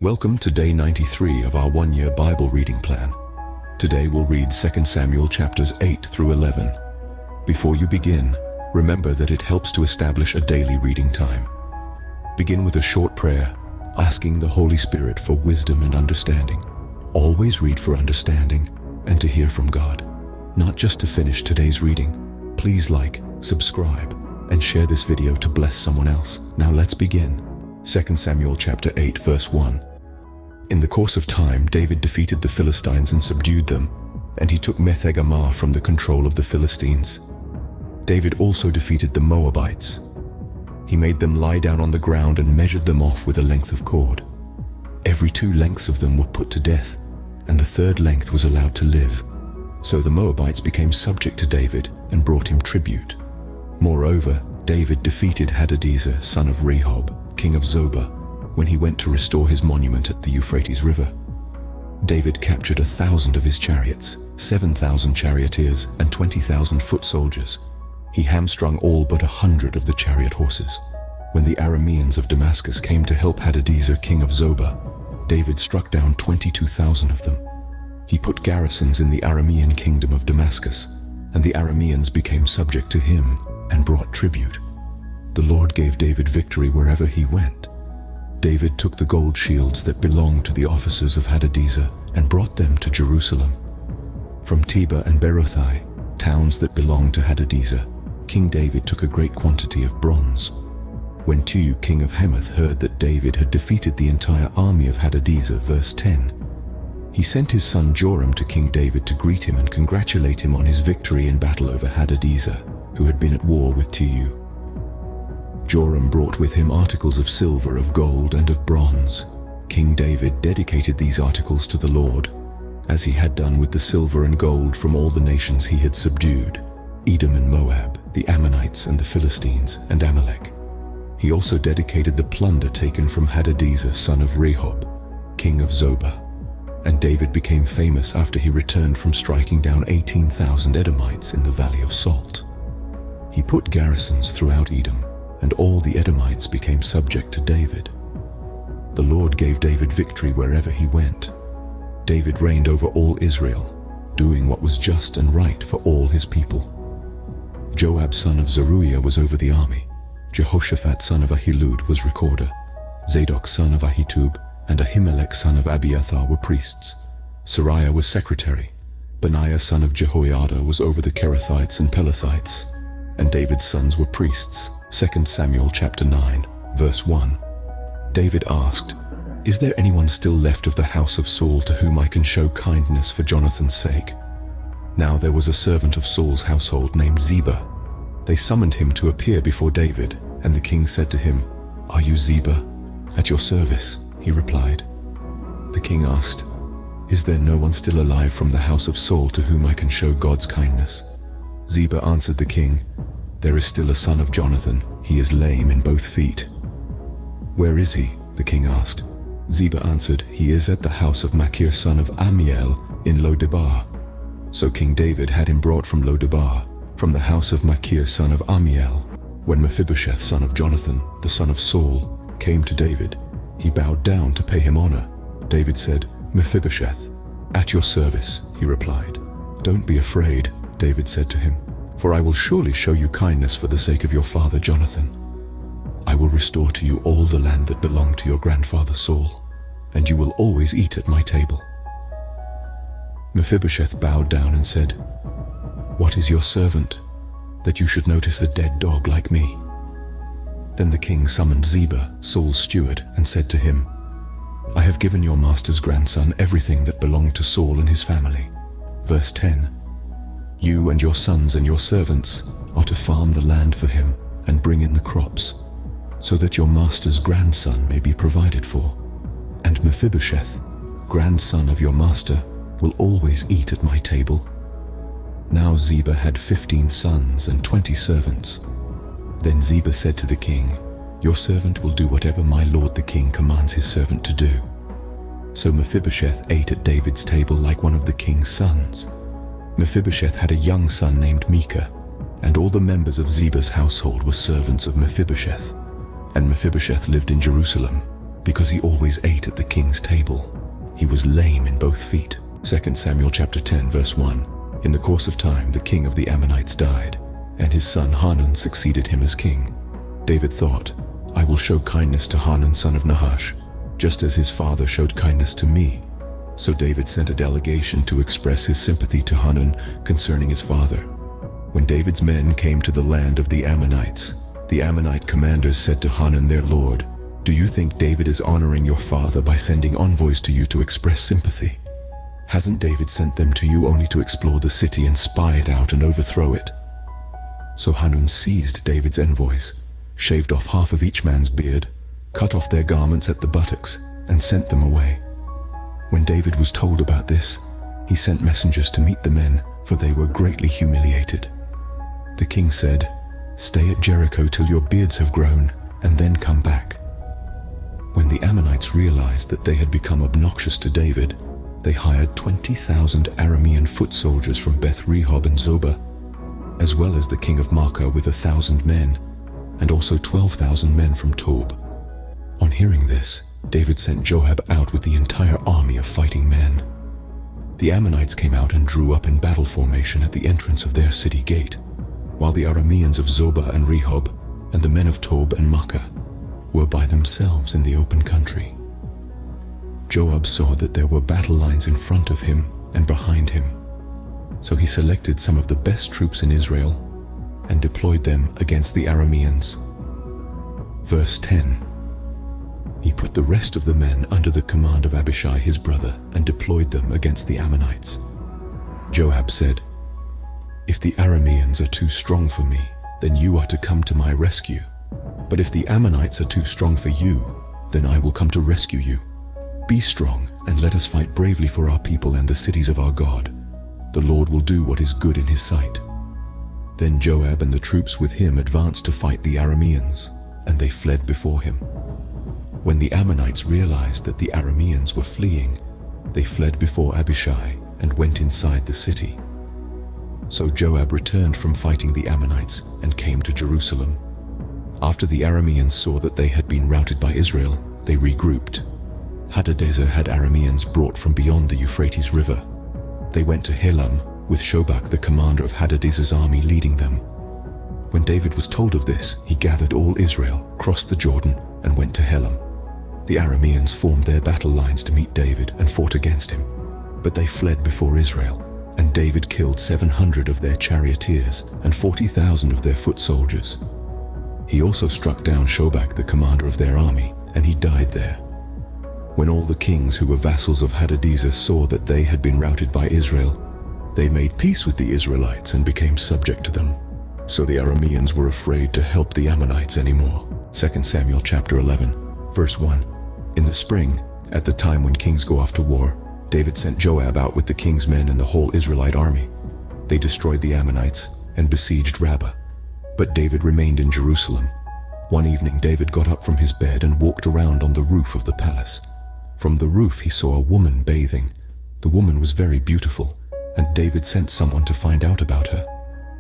Welcome to day 93 of our one-year Bible reading plan. Today we'll read 2 Samuel chapters 8 through 11. Before you begin, remember that it helps to establish a daily reading time. Begin with a short prayer, asking the Holy Spirit for wisdom and understanding. Always read for understanding and to hear from God, not just to finish today's reading. Please like, subscribe, and share this video to bless someone else. Now let's begin. 2 Samuel chapter 8 verse 1. In the course of time, David defeated the Philistines and subdued them, and he took Meth-egamah from the control of the Philistines. David also defeated the Moabites. He made them lie down on the ground and measured them off with a length of cord. Every 2 lengths of them were put to death, and the 3rd length was allowed to live. So the Moabites became subject to David and brought him tribute. Moreover, David defeated Hadadezer, son of Rehob, king of Zobah, when he went to restore his monument at the Euphrates River. David captured 1,000 of his chariots, 7,000 charioteers, and 20,000 foot soldiers. He hamstrung all but 100 of the chariot horses. When the Arameans of Damascus came to help Hadadezer, king of Zobah, David struck down 22,000 of them. He put garrisons in the Aramean kingdom of Damascus, and the Arameans became subject to him and brought tribute. The Lord gave David victory wherever he went. David took the gold shields that belonged to the officers of Hadadezer and brought them to Jerusalem. From Tebah and Berothai, towns that belonged to Hadadezer, King David took a great quantity of bronze. When Tou, king of Hamath, heard that David had defeated the entire army of Hadadezer, verse 10, he sent his son Joram to King David to greet him and congratulate him on his victory in battle over Hadadezer, who had been at war with Tou. Joram brought with him articles of silver, of gold, and of bronze. King David dedicated these articles to the Lord, as he had done with the silver and gold from all the nations he had subdued, Edom and Moab, the Ammonites and the Philistines, and Amalek. He also dedicated the plunder taken from Hadadezer, son of Rehob, king of Zobah. And David became famous after he returned from striking down 18,000 Edomites in the Valley of Salt. He put garrisons throughout Edom, and all the Edomites became subject to David. The Lord gave David victory wherever he went. David reigned over all Israel, doing what was just and right for all his people. Joab, son of Zeruiah, was over the army. Jehoshaphat, son of Ahilud, was recorder. Zadok, son of Ahitub, and Ahimelech, son of Abiathar, were priests. Sariah was secretary. Benaiah, son of Jehoiada, was over the Kerethites and Pelethites. And David's sons were priests. 2 Samuel chapter 9, verse 1. David asked, "Is there anyone still left of the house of Saul to whom I can show kindness for Jonathan's sake?" Now there was a servant of Saul's household named Ziba. They summoned him to appear before David, and the king said to him, "Are you Ziba?" "At your service," he replied. The king asked, "Is there no one still alive from the house of Saul to whom I can show God's kindness?" Ziba answered the king, "There is still a son of Jonathan. He is lame in both feet." "Where is he?" the king asked. Ziba answered, "He is at the house of Machir, son of Ammiel, in Lo-debar." So King David had him brought from Lo-debar, from the house of Machir, son of Ammiel. When Mephibosheth, son of Jonathan, the son of Saul, came to David, he bowed down to pay him honor. David said, "Mephibosheth." "At your service," he replied. "Don't be afraid," David said to him, "for I will surely show you kindness for the sake of your father Jonathan. I will restore to you all the land that belonged to your grandfather Saul, and you will always eat at my table." Mephibosheth bowed down and said, "What is your servant, that you should notice a dead dog like me?" Then the king summoned Ziba, Saul's steward, and said to him, "I have given your master's grandson everything that belonged to Saul and his family." Verse 10. "You and your sons and your servants are to farm the land for him and bring in the crops, so that your master's grandson may be provided for. And Mephibosheth, grandson of your master, will always eat at my table." Now Ziba had 15 sons and 20 servants. Then Ziba said to the king, "Your servant will do whatever my lord the king commands his servant to do." So Mephibosheth ate at David's table like one of the king's sons. Mephibosheth had a young son named Micah, and all the members of Ziba's household were servants of Mephibosheth. And Mephibosheth lived in Jerusalem, because he always ate at the king's table. He was lame in both feet. 2 Samuel chapter 10 verse 1. In the course of time, the king of the Ammonites died, and his son Hanun succeeded him as king. David thought, I will show kindness to Hanun son of Nahash, just as his father showed kindness to me. So David sent a delegation to express his sympathy to Hanun concerning his father. When David's men came to the land of the Ammonites, the Ammonite commanders said to Hanun their lord, Do you think David is honoring your father by sending envoys to you to express sympathy? Hasn't David sent them to you only to explore the city and spy it out and overthrow it? So Hanun seized David's envoys, shaved off half of each man's beard, cut off their garments at the buttocks, and sent them away. When David was told about this, he sent messengers to meet the men, for they were greatly humiliated. The king said, Stay at Jericho till your beards have grown, and then come back. When the Ammonites realized that they had become obnoxious to David, they hired 20,000 Aramean foot soldiers from Beth-rehob and Zobah, as well as the king of Maacah with 1,000 men, and also 12,000 men from Tob. On hearing this, David sent Joab out with the entire army of fighting men. The Ammonites came out and drew up in battle formation at the entrance of their city gate, while the Arameans of Zobah and Rehob and the men of Tob and Maacah were by themselves in the open country. Joab saw that there were battle lines in front of him and behind him, so he selected some of the best troops in Israel and deployed them against the Arameans. Verse 10. He put the rest of the men under the command of Abishai his brother and deployed them against the Ammonites. Joab said, If the Arameans are too strong for me, then you are to come to my rescue. But if the Ammonites are too strong for you, then I will come to rescue you. Be strong and let us fight bravely for our people and the cities of our God. The Lord will do what is good in his sight. Then Joab and the troops with him advanced to fight the Arameans, and they fled before him. When the Ammonites realized that the Arameans were fleeing, they fled before Abishai and went inside the city. So Joab returned from fighting the Ammonites and came to Jerusalem. After the Arameans saw that they had been routed by Israel, they regrouped. Hadadezer had Arameans brought from beyond the Euphrates River. They went to Helam, with Shobak the commander of Hadadezer's army leading them. When David was told of this, he gathered all Israel, crossed the Jordan, and went to Helam. The Arameans formed their battle lines to meet David and fought against him, but they fled before Israel, and David killed 700 of their charioteers and 40,000 of their foot soldiers. He also struck down Shobak the commander of their army, and he died there. When all the kings who were vassals of Hadadezer saw that they had been routed by Israel, they made peace with the Israelites and became subject to them. So the Arameans were afraid to help the Ammonites anymore. 2 Samuel chapter 11, verse 1. In the spring, at the time when kings go off to war, David sent Joab out with the king's men and the whole Israelite army. They destroyed the Ammonites and besieged Rabbah. But David remained in Jerusalem. One evening David got up from his bed and walked around on the roof of the palace. From the roof he saw a woman bathing. The woman was very beautiful, and David sent someone to find out about her.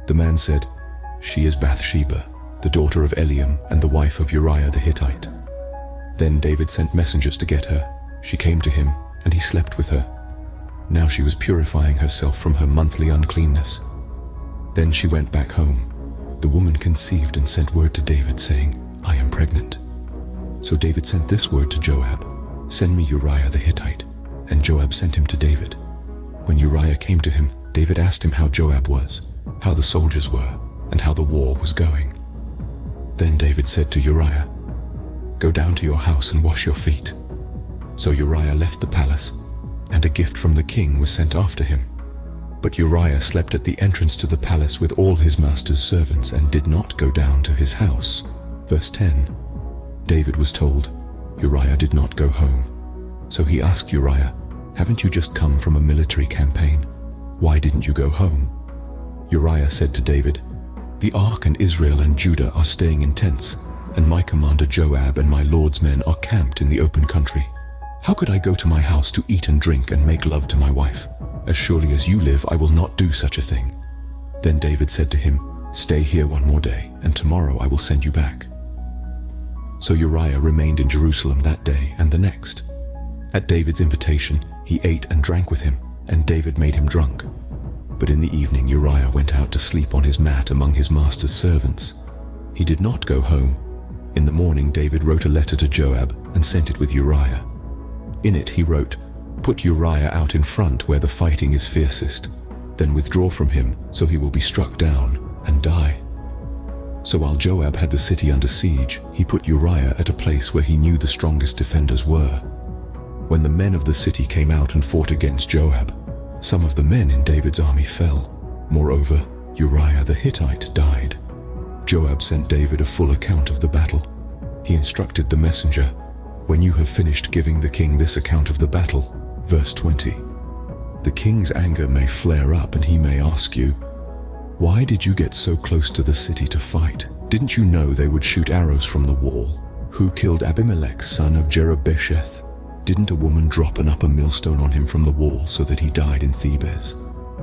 The man said, She is Bathsheba, the daughter of Eliam and the wife of Uriah the Hittite. Then David sent messengers to get her. She came to him, and he slept with her. Now she was purifying herself from her monthly uncleanness. Then she went back home. The woman conceived and sent word to David, saying, I am pregnant. So David sent this word to Joab, Send me Uriah the Hittite. And Joab sent him to David. When Uriah came to him, David asked him how Joab was, how the soldiers were, and how the war was going. Then David said to Uriah, Go down to your house and wash your feet. So Uriah left the palace, and a gift from the king was sent after him. But Uriah slept at the entrance to the palace with all his master's servants and did not go down to his house. Verse 10. David was told, Uriah did not go home. So he asked Uriah, Haven't you just come from a military campaign? Why didn't you go home? Uriah said to David, The ark and Israel and Judah are staying in tents, and my commander Joab and my lord's men are camped in the open country. How could I go to my house to eat and drink and make love to my wife? As surely as you live, I will not do such a thing. Then David said to him, Stay here one more day, and tomorrow I will send you back. So Uriah remained in Jerusalem that day and the next. At David's invitation, he ate and drank with him, and David made him drunk. But in the evening Uriah went out to sleep on his mat among his master's servants. He did not go home. In the morning David wrote a letter to Joab and sent it with Uriah. In it he wrote, "Put Uriah out in front where the fighting is fiercest, then withdraw from him, so he will be struck down and die." So while Joab had the city under siege, he put Uriah at a place where he knew the strongest defenders were. When the men of the city came out and fought against Joab, some of the men in David's army fell. Moreover, Uriah the Hittite died. Joab sent David a full account of the battle. He instructed the messenger, "When you have finished giving the king this account of the battle," verse 20, "the king's anger may flare up and he may ask you, 'Why did you get so close to the city to fight? Didn't you know they would shoot arrows from the wall? Who killed Abimelech, son of Jerubbesheth? Didn't a woman drop an upper millstone on him from the wall so that he died in Thebez?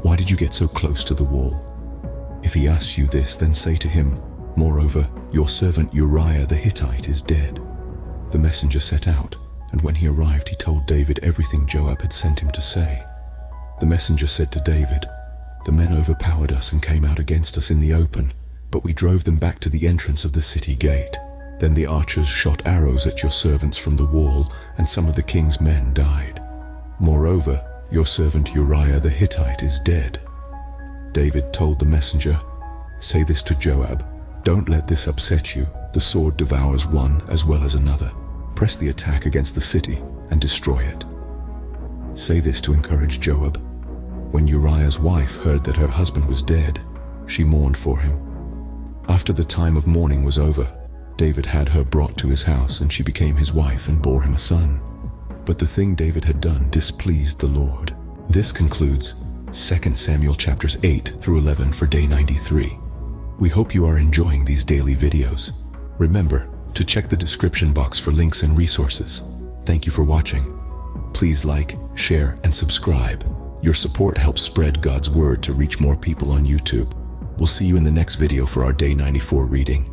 Why did you get so close to the wall?' If he asks you this, then say to him, 'Moreover, your servant Uriah the Hittite is dead.'" The messenger set out, and when he arrived he told David everything Joab had sent him to say. The messenger said to David, "The men overpowered us and came out against us in the open, but we drove them back to the entrance of the city gate. Then the archers shot arrows at your servants from the wall, and some of the king's men died. Moreover, your servant Uriah the Hittite is dead." David told the messenger, "Say this to Joab, 'Don't let this upset you. The sword devours one as well as another. Press the attack against the city and destroy it.' Say this to encourage Joab. When Uriah's wife heard that her husband was dead, she mourned for him. After the time of mourning was over, David had her brought to his house, and she became his wife and bore him a son. But the thing David had done displeased the Lord." This concludes 2 Samuel chapters 8 through 11 for day 93. We hope you are enjoying these daily videos. Remember to check the description box for links and resources. Thank you for watching. Please like, share, and subscribe. Your support helps spread God's word to reach more people on YouTube. We'll see you in the next video for our day 94 reading.